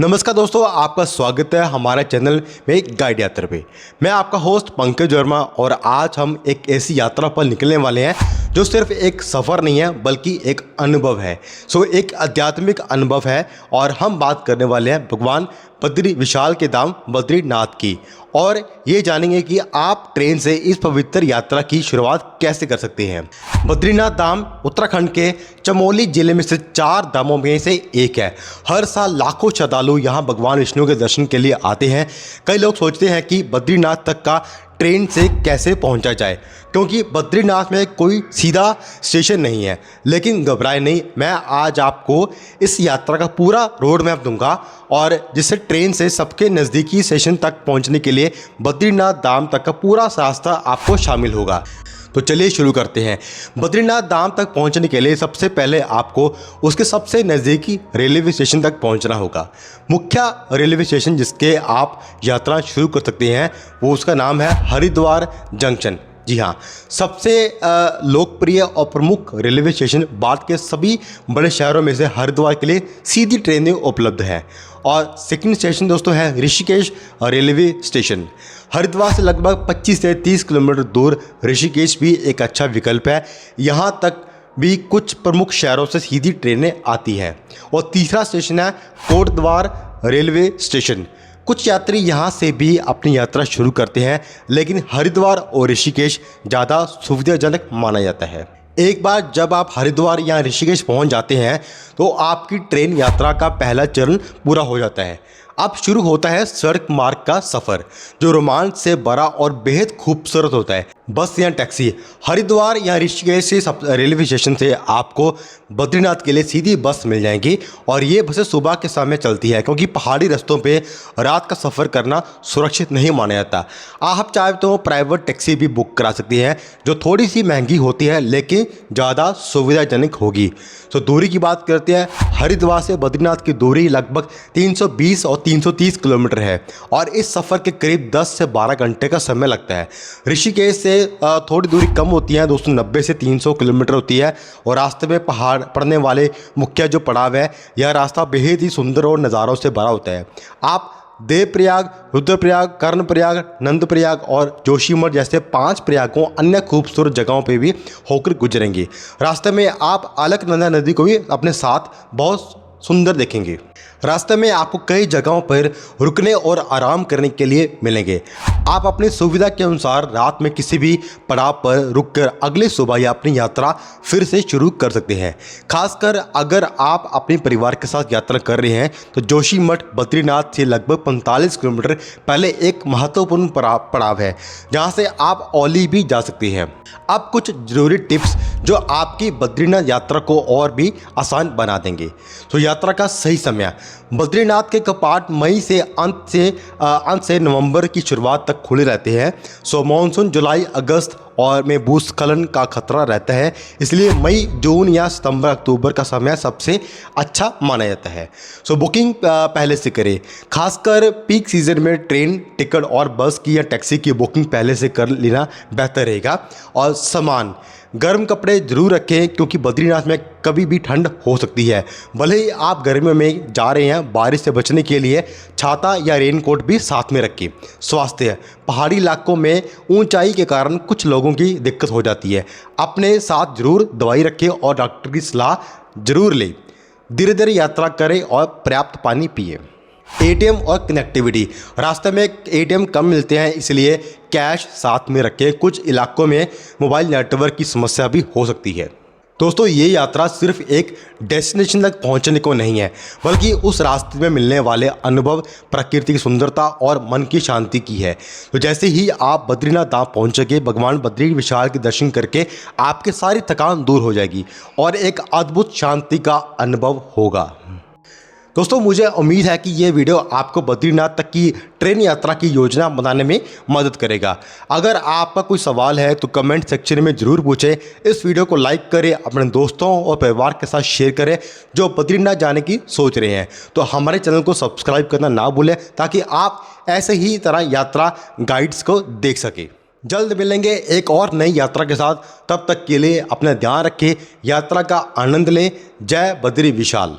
नमस्कार दोस्तों, आपका स्वागत है हमारे चैनल में एक गाइड यात्रा पे। मैं आपका होस्ट पंकज वर्मा और आज हम एक ऐसी यात्रा पर निकलने वाले हैं जो सिर्फ एक सफ़र नहीं है बल्कि एक अनुभव है। एक आध्यात्मिक अनुभव है और हम बात करने वाले हैं भगवान बद्री विशाल के धाम बद्रीनाथ की। और ये जानेंगे कि आप ट्रेन से इस पवित्र यात्रा की शुरुआत कैसे कर सकते हैं। बद्रीनाथ धाम उत्तराखंड के चमोली जिले में स्थित 4 धामों में से एक है। हर साल लाखों श्रद्धालु यहाँ भगवान विष्णु के दर्शन के लिए आते हैं। कई लोग सोचते हैं कि बद्रीनाथ तक का ट्रेन से कैसे पहुंचा जाए, क्योंकि बद्रीनाथ में कोई सीधा स्टेशन नहीं है। लेकिन घबराए नहीं, मैं आज आपको इस यात्रा का पूरा रोड मैप दूंगा और जिससे ट्रेन से सबके नज़दीकी स्टेशन तक पहुंचने के लिए बद्रीनाथ धाम तक का पूरा रास्ता आपको शामिल होगा। तो चलिए शुरू करते हैं। बद्रीनाथ धाम तक पहुंचने के लिए सबसे पहले आपको उसके सबसे नज़दीकी रेलवे स्टेशन तक पहुंचना होगा। मुख्य रेलवे स्टेशन जिसके आप यात्रा शुरू कर सकते हैं वो उसका नाम है हरिद्वार जंक्शन। जी हाँ, सबसे लोकप्रिय और प्रमुख रेलवे स्टेशन भारत के सभी बड़े शहरों में से हरिद्वार के लिए सीधी ट्रेनें उपलब्ध है। और सेकंड स्टेशन दोस्तों है ऋषिकेश रेलवे स्टेशन। हरिद्वार से लगभग 25 से 30 किलोमीटर दूर ऋषिकेश भी एक अच्छा विकल्प है। यहाँ तक भी कुछ प्रमुख शहरों से सीधी ट्रेनें आती हैं। और तीसरा स्टेशन है कोटद्वार रेलवे स्टेशन। कुछ यात्री यहाँ से भी अपनी यात्रा शुरू करते हैं, लेकिन हरिद्वार और ऋषिकेश ज़्यादा सुविधाजनक माना जाता है। एक बार जब आप हरिद्वार या ऋषिकेश पहुँच जाते हैं तो आपकी ट्रेन यात्रा का पहला चरण पूरा हो जाता है। अब शुरू होता है सड़क मार्ग का सफ़र, जो रोमांच से भरा और बेहद खूबसूरत होता है। बस या टैक्सी हरिद्वार या ऋषिकेश से रेलवे स्टेशन से आपको बद्रीनाथ के लिए सीधी बस मिल जाएंगी और ये बसें सुबह के समय चलती है, क्योंकि पहाड़ी रास्तों पे रात का सफ़र करना सुरक्षित नहीं माना जाता। आप चाहे तो प्राइवेट टैक्सी भी बुक करा सकती हैं, जो थोड़ी सी महंगी होती है लेकिन ज़्यादा सुविधाजनक होगी। तो दूरी की बात करते हैं। हरिद्वार से बद्रीनाथ की दूरी लगभग 320 और 330 किलोमीटर है और इस सफ़र के करीब 10 से 12 घंटे का समय लगता है। ऋषिकेश से थोड़ी दूरी कम होती है, 290 से 300 किलोमीटर होती है। और रास्ते में पहाड़ पड़ने वाले मुख्य जो पड़ाव है, यह रास्ता बेहद ही सुंदर और नज़ारों से भरा होता है। आप देवप्रयाग, रुद्रप्रयाग, कर्णप्रयाग, नंदप्रयाग और जोशीमठ जैसे 5 प्रयागों अन्य खूबसूरत जगहों पे भी होकर गुजरेंगे। रास्ते में आप अलकनंदा नदी को भी अपने साथ बहुत सुंदर देखेंगे। रास्ते में आपको कई जगहों पर रुकने और आराम करने के लिए मिलेंगे। आप अपनी सुविधा के अनुसार रात में किसी भी पड़ाव पर रुककर अगले सुबह या अपनी यात्रा फिर से शुरू कर सकते हैं। खासकर अगर आप अपने परिवार के साथ यात्रा कर रहे हैं तो जोशीमठ बद्रीनाथ से लगभग 45 किलोमीटर पहले एक महत्वपूर्ण पड़ाव है, जहां से आप औली भी जा सकते हैं। अब कुछ ज़रूरी टिप्स जो आपकी बद्रीनाथ यात्रा को और भी आसान बना देंगे। तो यात्रा का सही समय। बद्रीनाथ के कपाट मई से अंत से नवंबर की शुरुआत तक खुले रहते हैं। मानसून जुलाई अगस्त और में भूस्खलन का खतरा रहता है, इसलिए मई जून या सितंबर अक्टूबर का समय सबसे अच्छा माना जाता है। बुकिंग पहले से करें। खासकर पीक सीजन में ट्रेन टिकट और बस की या टैक्सी की बुकिंग पहले से कर लेना बेहतर रहेगा। और सामान गर्म कपड़े जरूर रखें, क्योंकि बद्रीनाथ में कभी भी ठंड हो सकती है। भले ही आप गर्मियों में जा रहे हैं, बारिश से बचने के लिए छाता या रेनकोट भी साथ में रखें। स्वास्थ्य पहाड़ी इलाकों में ऊंचाई के कारण कुछ लोगों की दिक्कत हो जाती है। अपने साथ जरूर दवाई रखें और डॉक्टर की सलाह जरूर लें। धीरे धीरे यात्रा करें और पर्याप्त पानी पिए। एटीएम और कनेक्टिविटी रास्ते में एटीएम कम मिलते हैं, इसलिए कैश साथ में रखें। कुछ इलाकों में मोबाइल नेटवर्क की समस्या भी हो सकती है। दोस्तों, ये यात्रा सिर्फ एक डेस्टिनेशन तक पहुंचने को नहीं है, बल्कि उस रास्ते में मिलने वाले अनुभव, प्रकृति की सुंदरता और मन की शांति की है। तो जैसे ही आप बद्रीनाथ धाम पहुंचेंगे, भगवान बद्री विशाल के दर्शन करके आपकी सारी थकान दूर हो जाएगी और एक अद्भुत शांति का अनुभव होगा। दोस्तों, मुझे उम्मीद है कि ये वीडियो आपको बद्रीनाथ तक की ट्रेन यात्रा की योजना बनाने में मदद करेगा। अगर आपका कोई सवाल है तो कमेंट सेक्शन में ज़रूर पूछें। इस वीडियो को लाइक करें, अपने दोस्तों और परिवार के साथ शेयर करें जो बद्रीनाथ जाने की सोच रहे हैं। तो हमारे चैनल को सब्सक्राइब करना ना भूलें, ताकि आप ऐसे ही तरह यात्रा गाइड्स को देख सकें। जल्द मिलेंगे एक और नई यात्रा के साथ। तब तक के लिए अपना ध्यान रखें, यात्रा का आनंद लें। जय बद्री विशाल।